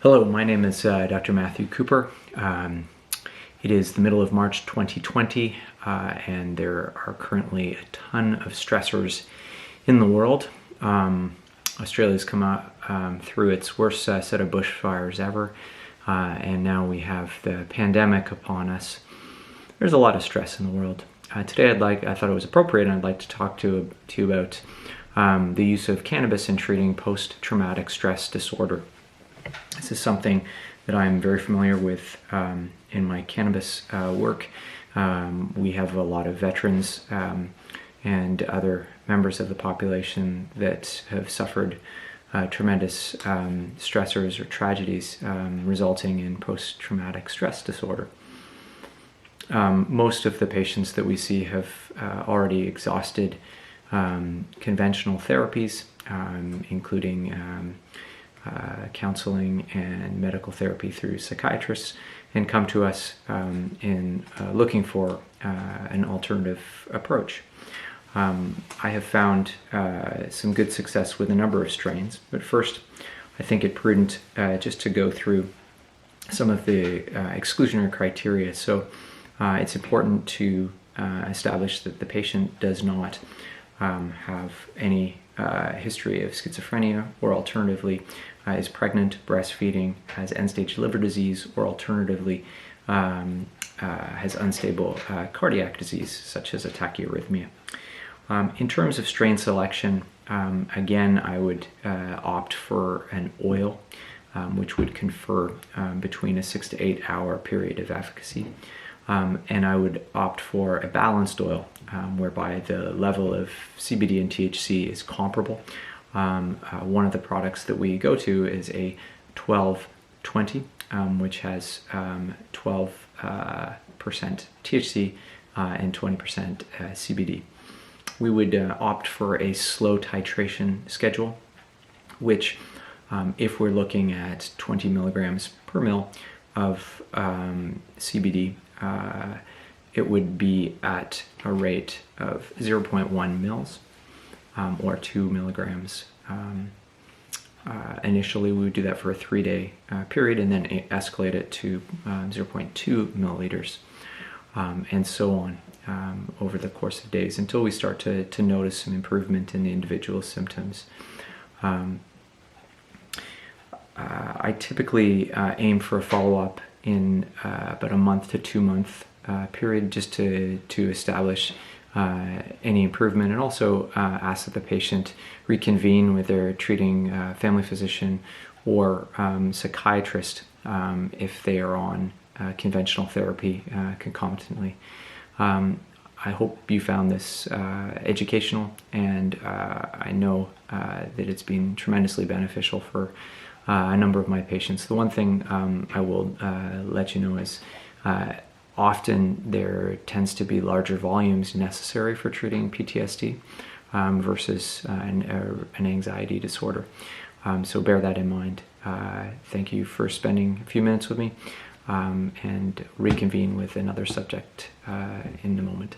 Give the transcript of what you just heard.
Hello, my name is Dr. Matthew Cooper. It is the middle of March 2020, and there are currently a ton of stressors in the world. Australia's come out through its worst set of bushfires ever, and now we have the pandemic upon us. There's a lot of stress in the world. Today I thought it was appropriate, and I'd like to talk to you about the use of cannabis in treating post-traumatic stress disorder. This is something that I'm very familiar with in my cannabis work. We have a lot of veterans and other members of the population that have suffered tremendous stressors or tragedies resulting in post-traumatic stress disorder. Most of the patients that we see have already exhausted conventional therapies, including counseling and medical therapy through psychiatrists, and come to us in looking for an alternative approach. I have found some good success with a number of strains, but first I think it prudent just to go through some of the exclusionary criteria. So it's important to establish that the patient does not have any history of schizophrenia, or alternatively is pregnant, breastfeeding, has end-stage liver disease, or alternatively has unstable cardiac disease such as a tachyarrhythmia. In terms of strain selection, again, I would opt for an oil which would confer between a 6 to 8 hour period of efficacy. And I would opt for a balanced oil whereby the level of CBD and THC is comparable. One of the products that we go to is a 12-20, which has 12% THC and 20% CBD. We would opt for a slow titration schedule, which if we're looking at 20 milligrams per mil of CBD, it would be at a rate of 0.1 mils or 2 milligrams. Initially, we would do that for a 3-day period and then escalate it to 0.2 milliliters and so on over the course of days until we start to notice some improvement in the individual symptoms. I typically aim for a follow-up in about a month to 2 month period, just to establish any improvement, and also ask that the patient reconvene with their treating family physician or psychiatrist if they are on conventional therapy concomitantly. I hope you found this educational, and I know that it's been tremendously beneficial for a number of my patients. The one thing I will let you know is often there tends to be larger volumes necessary for treating PTSD versus an anxiety disorder. So bear that in mind. Thank you for spending a few minutes with me, and reconvene with another subject in a moment.